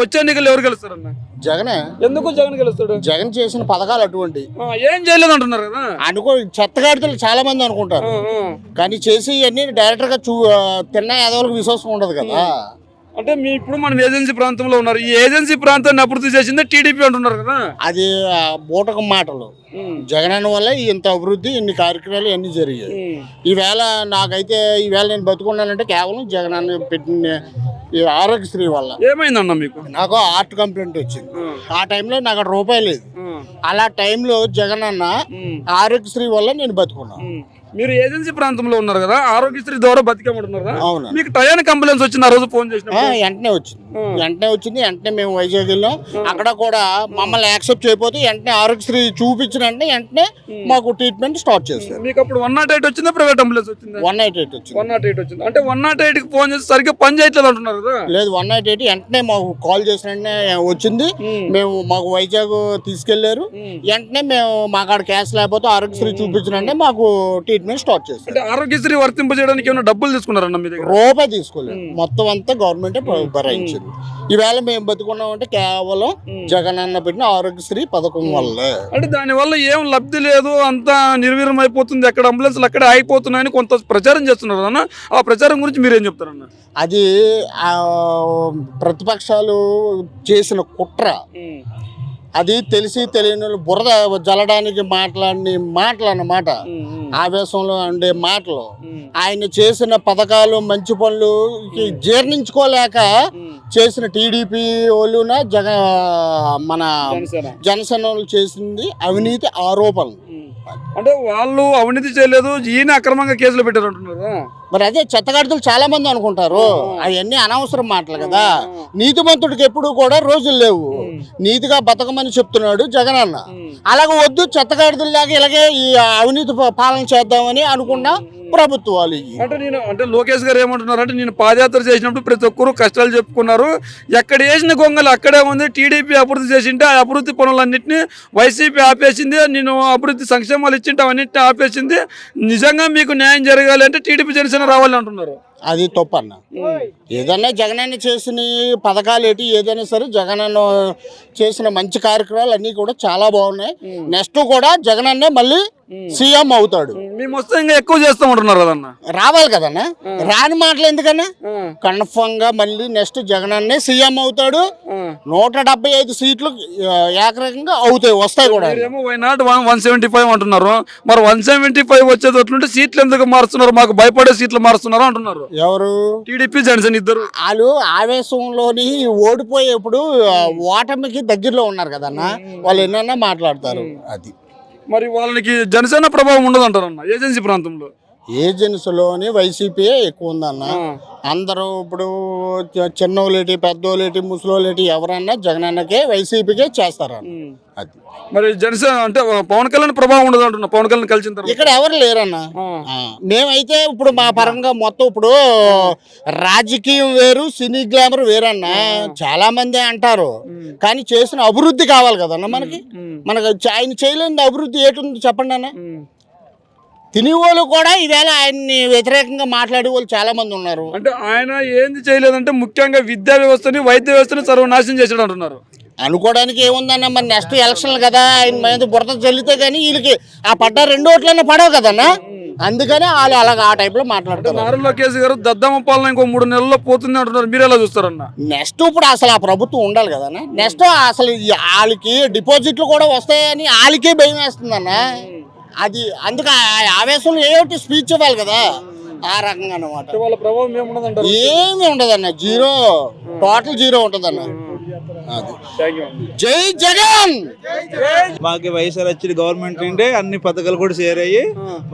వచ్చే ఎన్నికలు ఎవరు గెలుస్తారన్న? జగనే. ఎందుకు జగన్ గెలుస్తాడు? జగన్ చేసిన పథకాలు అటువంటి ఏం చేయలేదు అంటున్నారు కదా. చెత్తగాడితలు చాలా మంది అనుకుంటారు, కానీ చేసి అన్ని డైరెక్టర్ గా తిన్న యాదవులకు విశ్వాసం ఉండదు కదా. అంటే ఇప్పుడు మనం ఏజెన్సీ ప్రాంతంలో ఉన్నారు, ఈ ఏజెన్సీ ప్రాంతాన్ని అభివృద్ధి చేసిందే టీడీపీ అంటున్నారు కదా. అది బూటకం మాటలు. జగన్ వల్ల ఇంత అభివృద్ధి, ఇన్ని కార్యక్రమాలు అన్ని జరిగాయి. ఈవేళ నాకైతే ఈవేళ నేను బతుకున్నానంటే కేవలం జగన్ అన్న పెట్టిన ఈ ఆరోగ్యశ్రీ వల్ల. ఏమైందన్న మీకు? నాకు హార్ట్ కంప్లైంట్ వచ్చింది. ఆ టైంలో నాకు అక్కడ రూపాయి లేదు. అలా టైంలో జగన్ అన్న ఆరోగ్యశ్రీ వల్ల నేను బతుకున్నాను. మీరు ఏజెన్సీ ప్రాంతంలో ఉన్నారు కదా, ఆరోగ్యశ్రీ ద్వారా బతికేమంటున్నారు కదా. అవును. మీకు టయానికి అంబులెన్స్ వచ్చింది ఆ రోజు ఫోన్ చేసిన? వెంటనే వచ్చింది. వెంటనే మేము వైజాగ్ వెళ్ళాం. అక్కడ కూడా మమ్మల్ని యాక్సెప్ట్ చేయకపోతే వెంటనే ఆరోగ్యశ్రీ చూపించిన వెంటనే మాకు ట్రీట్మెంట్ స్టార్ట్ చేస్తారు. మీకు అప్పుడు 108 వచ్చిందా, ప్రైవేట్ అంబులెన్స్ వచ్చింది? 188 వచ్చింది. 108 వచ్చింది. అంటే 108కి ఫోన్ చేసి సరిగ్గా పని చేయట్లేదు అంటున్నారు కదా. లేదు, 188 వెంటనే మాకు కాల్ చేసిన వెంటనే వచ్చింది. మేము మాకు వైజాగ్ తీసుకెళ్లారు. వెంటనే మేము మాకు ఆడ క్యాష్ లేకపోతే ఆరోగ్యశ్రీ చూపించిన వెంటనే మాకు ట్రీట్మెంట్ స్టార్ట్ చేస్తారు. అంటే ఆరోగ్యశ్రీ వర్తింపజేయడానికి ఏమైనా డబ్బులు తీసుకున్నారన్న మీ దగ్గర? రూపాయి తీసుకోలేదు, మొత్తం అంతా గవర్నమెంటే భరించింది. ఈవేళ మేము బతుకున్నామంటే కేవలం జగన్ అన్న పెట్టిన ఆరోగ్యశ్రీ పథకం వల్ల. అంటే దాని వల్ల ఏం లబ్ధి లేదు, అంతా నిర్వీర్యం అయిపోతుంది, అక్కడ అంబులెన్స్లు అక్కడే ఆగిపోతున్నాయని కొంత ప్రచారం చేస్తున్నారు అన్న. ఆ ప్రచారం గురించి మీరేం చెప్తారన్న? అది ప్రతిపక్షాలు చేసిన కుట్ర. అది తెలిసి తెలియని బురద జల్లడానికి మాట్లాడిన మాటలు అన్నమాట. ఆవేశంలో ఉండే మాటలు. ఆయన చేసిన పథకాలు, మంచి పనులు జీర్ణించుకోలేక చేసిన టీడీపీ వాళ్ళున మన జనసేన వాళ్ళు చేసింది అవినీతి ఆరోపణలు. అంటే వాళ్ళు అవినీతి చేయలేదు, ఈయన అక్రమంగా కేసులు పెట్టారు అంటున్నారు. మరి అదే చెత్తగాడితలు చాలా మంది అనుకుంటారు. అవన్నీ అనవసరం మాటలు కదా. నీతిమంతుడికి ఎప్పుడు కూడా రోజులు లేవు. నీతిగా బతకమని చెప్తున్నాడు జగన్ అన్న. అలాగే వద్దు, చెత్తగాడిదలాగా ఇలాగే ఈ అవినీతి పాలన చేద్దామని అనుకున్నా ప్రభుత్వాలు. అంటే లోకేష్ గారు ఏమంటున్నారు అంటే, నేను పాదయాత్ర చేసినప్పుడు ప్రతి ఒక్కరు కష్టాలు చెప్పుకున్నారు, ఎక్కడ వేసిన గొంగలు అక్కడే ఉంది. టీడీపీ అభివృద్ధి చేసింటే ఆ అభివృద్ధి పనులన్నింటినీ వైసీపీ ఆపేసింది. నేను అభివృద్ధి సంక్షేమాలు ఇచ్చింటే అవన్నింటినీ ఆపేసింది. నిజంగా మీకు న్యాయం జరగాలి అంటే టీడీపీ జనసేన రావాలి అంటున్నారు. అది తప్పన్న. ఏదన్నా జగనన్న చేసిన పథకాలు ఏంటి, ఏదైనా సరే జగనన్న చేసిన మంచి కార్యక్రమాలు అన్నీ కూడా చాలా బాగున్నాయి. నెక్స్ట్ కూడా జగనన్నే మళ్ళీ సీఎం అవుతాడు. మేము వస్తే ఇంకా ఎక్కువ చేస్తామంటున్నారు కదన్న. రావాలి కదన్నా, రాని మాటలు ఎందుకన్నా. కన్ఫర్మ్ గా మళ్ళీ నెక్స్ట్ జగనన్నే సీఎం అవుతాడు. 175 సీట్లు ఏకరకంగా అవుతాయి, వస్తాయి కూడా. వై నాట్ 175 అంటున్నారు. మరి 175 వచ్చేది ఎట్లుంటే సీట్లు ఎందుకు మారుస్తున్నారు? మాకు భయపడే సీట్లు మారుస్తున్నారు అంటున్నారు. ఎవరు? టీడీపీ జనసేన ఇద్దరు. వాళ్ళు ఆవేశంలోని ఓడిపోయేప్పుడు ఓటమికి దగ్గరలో ఉన్నారు కదన్నా, వాళ్ళు ఎన్నన్నా మాట్లాడతారు. అది మరి వాళ్ళకి జనసేన ప్రభావం ఉండదు అంటారన్న ఏజెన్సీ ప్రాంతంలో. ఏజెన్సీలోని వైసీపీ ఎక్కువ ఉందన్న. అందరూ ఇప్పుడు చిన్నోలేటి, పెద్దోలేటి, ముసలోలేటి ఎవరన్నా జగనన్నకే వైసీపీకే చేస్తారన్న. అది మరి జనసేన అంటే పవన్ కళ్యాణ్ ప్రభావం ఉండదు అంటున్నా. పవన్ కళ్యాణ్ కలిసిన తర్వాత ఇక్కడ ఎవరు లేరన్న. మేమైతే ఇప్పుడు మా పరంగా మొత్తం ఇప్పుడు రాజకీయం వేరు, సినీ గ్లామర్ వేరన్న. చాలా మంది అంటారు, కానీ చేసిన అభివృద్ధి కావాలి కదన్న మనకి. మనకు ఆయన చేయలేని అభివృద్ధి ఏటుంది చెప్పండి అన్న. తినేవాళ్ళు కూడా ఈవేళ ఆయన్ని వ్యతిరేకంగా మాట్లాడే వాళ్ళు చాలా మంది ఉన్నారు. అంటే ఆయన ఏంది చేయలేదంటే ముఖ్యంగా విద్యా వ్యవస్థని, వైద్య వ్యవస్థని సర్వనాశనం చేసాడు అంటున్నారు. అనుకోవడానికి ఏముందన్న, మరి నెక్స్ట్ ఎలక్షన్లు కదా, ఆయన మీద బురద చల్లితే కానీ వీళ్ళకి ఆ పడ్డ 2 ఓట్లన్నా పడవు కదన్నా. అందుకనే వాళ్ళు అలాగ ఆ టైప్ లో మాట్లాడుతారు. నారా లోకేష్ గారు దద్దమ్మ పాలన ఇంకో 3 నెలల్లో పోతుంది అంటున్నారు. మీరు ఎలా చూస్తారన్న? నెక్స్ట్ ఇప్పుడు అసలు ఆ ప్రభుత్వం ఉండాలి కదన్నా. నెక్స్ట్ అసలు వాళ్ళకి డిపాజిట్లు కూడా వస్తాయని వాళ్ళకే భయం వేస్తుందన్న. అది అందుకు ఆవేశంలో ఏమిటి స్పీచ్ ఇవ్వాలి కదా, ఆ రకంగా అనమాట. వాళ్ళ ప్రభావం ఏమి ఉండదన్న, జీరో, టోటల్ జీరో ఉంటదన్న. జై జగన్. మాకు వైఎస్ఆర్ వచ్చి గవర్నమెంట్ నుండి అన్ని పథకాలు కూడా చేరాయి.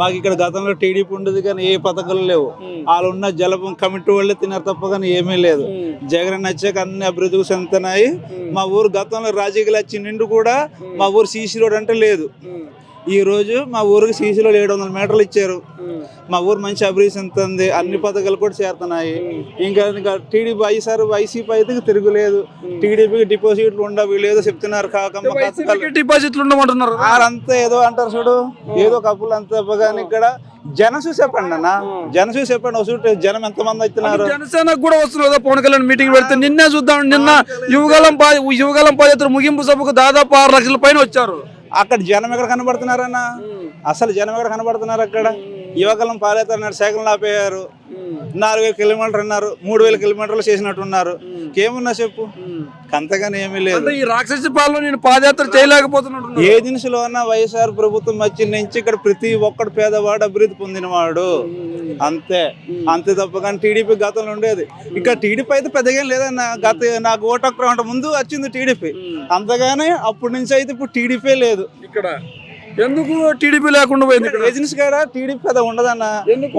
మాకు ఇక్కడ గతంలో టీడీపీ ఉండదు కానీ ఏ పథకాలు లేవు. వాళ్ళు ఉన్న జలపం కమిటీ వాళ్ళే తిన్నారు తప్ప కానీ ఏమీ లేదు. జగన్ వచ్చాక అన్ని అభివృద్ధికి చెందుతున్నాయి. మా ఊరు గతంలో రాజకీయాలు వచ్చి నిండు కూడా మా ఊరు సీసీ రోడ్ అంటే లేదు. ఈ రోజు మా ఊరికి సీసీలో 700 మీటర్లు ఇచ్చారు. మా ఊరు మంచి అభివృద్ధి చెందుతుంది, అన్ని పథకాలు కూడా చేరుతున్నాయి. ఇంకా టీడీపీ వైసీపీ అయితే తిరుగులేదు. టీడీపీకి డిపాజిట్లు ఉండవు, ఏదో చెప్తున్నారు కాకమ్మ డిపాజిట్లు ఉండమంటున్నారు. అంతా ఏదో అంటారు చూడు, ఏదో కప్పులు అంతా కానీ ఇక్కడ జనం చూసి చెప్పండి అన్న, జనం చూసి చెప్పండి. వసూలు జనం ఎంతమంది అవుతున్నారు. జనసేనకు కూడా వస్తున్నారు కదా, పవన్ కళ్యాణ్ మీటింగ్ పెడితే నిన్నే చూద్దాం. నిన్న యువగలం పాదయాత్ర ముగింపు సభకు దాదాపు 6 లక్షల పైన వచ్చారు. అక్కడ జనం ఎక్కడ కనబడుతున్నారన్న, అసలు జనం ఎక్కడ కనబడుతున్నారు. అక్కడ యువగలం పాదయాత్ర అన్నాడు, సైకిల్ ఆపేయారు. 4000 కిలోమీటర్లు అన్నారు, 3000 కిలోమీటర్లు చేసినట్టు ఉన్నారు. ఏమున్నా చెప్పు, అంతగానే ఏమీ లేదు. ఈ రాక్షసి పాలన నేను పాదయాత్ర చేయలేకపోతున్నాడు. ఏ దినుసులో అన్నా వైఎస్ఆర్ ప్రభుత్వం వచ్చిన నుంచి ఇక్కడ ప్రతి ఒక్కడు పేదవాడు అభివృద్ధి పొందినవాడు, అంతే తప్ప. కానీ టీడీపీ గతంలో ఉండేది, ఇక్కడ టీడీపీ అయితే పెద్దగా లేదన్న. నాకు ఓటు హక్కు అంటే ముందు వచ్చింది టీడీపీ, అంతగానే అప్పటి నుంచి అయితే ఇప్పుడు టీడీపీ లేదు ఇక్కడ. ఎందుకు టీడీపీ లేకుండా పోయింది? ఏజెన్సీ కాడ టీడీపీ పెద్ద ఉండదన్న.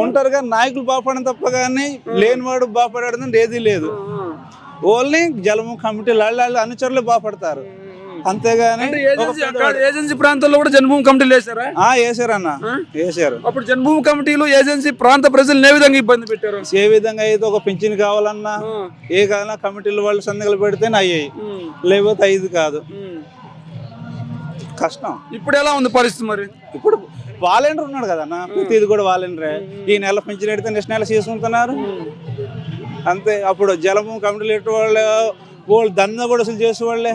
ఉంటారు కానీ నాయకులు బాగుపడడం తప్ప కానీ లేనివాడు బాగుపడడం ఏదీ లేదు. ఓన్లీ జలము కమిటీ లాళ్ళు అనుచరులు బాగుపడతారు, అంతేగాని. ఏజెన్సీ ప్రాంతాల్లో కూడా జన్మభూమి కమిటీలు వేసారా? వేసారన్న, వేసారు. అప్పుడు జన్మభూమి కమిటీలు ఏజెన్సీ ప్రాంత ప్రజలు ఏ విధంగా ఇబ్బంది పెట్టారు? ఏ విధంగా అయితే ఒక పింఛన్ కావాలన్నా ఏ కావాలన్నా కమిటీలు వాళ్ళు సంతకాలు పెడితేనే అయ్యాయి, లేకపోతే అయ్యేది కాదు. కష్టం. ఇప్పుడు ఎలా ఉంది పరిస్థితి మరి? ఇప్పుడు వాలంటీర్ ఉన్నాడు కదన్న, ప్రతిది కూడా వాలంటీరే. ఈ నెల పింఛన్ పెడితే నెక్స్ట్ నెల చేసుకుంటున్నారు, అంతే. అప్పుడు జలభూమి కమిటీలు ఎట్టు వాళ్ళు దందా కూడా అసలు చేసేవాళ్ళే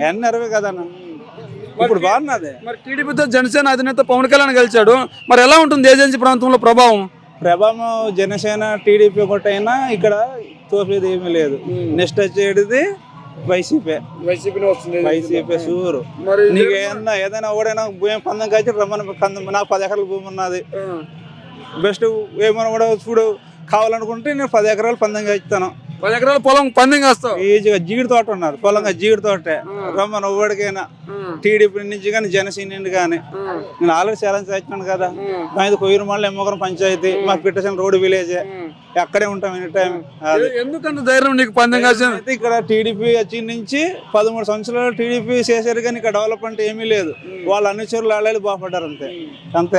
ఎన్నరవే కదన్న. ఇప్పుడు బాగున్నది. మరి టీడీపీతో జనసేన అధినేత పవన్ కళ్యాణ్ గెలిచాడు, మరి ఎలా ఉంటుంది ఏజెన్సీ ప్రాంతంలో ప్రభావం? జనసేన టీడీపీ ఒకటైనా ఇక్కడ తోపేది ఏమీ లేదు. నెక్స్ట్ వచ్చేది వైసీపీ షూరు. నీకు ఏదైనా ఎవడైనా భూమి పందం కాచి రమ్మని, నాకు 10 ఎకరాల భూమి ఉన్నది, బెస్ట్ ఏమైనా కూడా చూడు కావాలనుకుంటే నేను 10 ఎకరాలు పందం కాస్తాను. 10 ఎకరాల పొలం పందెం కాస్తావు? ఈజీగా జీడి తోట ఉన్నారు, పొలంగా జీడి తోటే. రమ్మని ఎవరికైనా టీడీపీ నుంచి కానీ జనసేన నుండి కానీ. నేను ఆల్రెడీ ఛాలెంజ్ చేస్తున్నాను కదా, మా ఇది కొయ్యూరు మళ్ళీ ఎమ్మకరం పంచాయతీ, మాకు పిట్టేసిన రోడ్ విలేజే, అక్కడే ఉంటాం ఎనీ టైం. ఎందుకంత ధైర్యం నీకు పందెం కాసి? ఇక్కడ టీడీపీ వచ్చిన నుంచి 13 సంవత్సరాలు టీడీపీ చేశారు కానీ ఇక్కడ డెవలప్మెంట్ ఏమీ లేదు. వాళ్ళ అనుచరులు ఆడాలి బాగుపడ్డారు, అంతే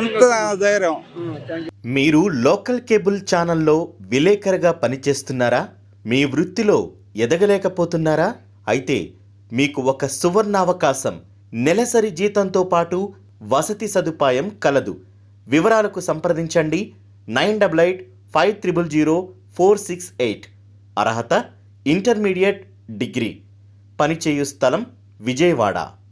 అంత ధైర్యం. మీరు లోకల్ కేబుల్ ఛానల్లో విలేకరుగా పనిచేస్తున్నారా? మీ వృత్తిలో ఎదగలేకపోతున్నారా? అయితే మీకు ఒక సువర్ణావకాశం. నెలసరి జీతంతో పాటు వసతి సదుపాయం కలదు. వివరాలకు సంప్రదించండి 9885000468. అర్హత ఇంటర్మీడియట్ డిగ్రీ. పనిచేయు స్థలం విజయవాడ.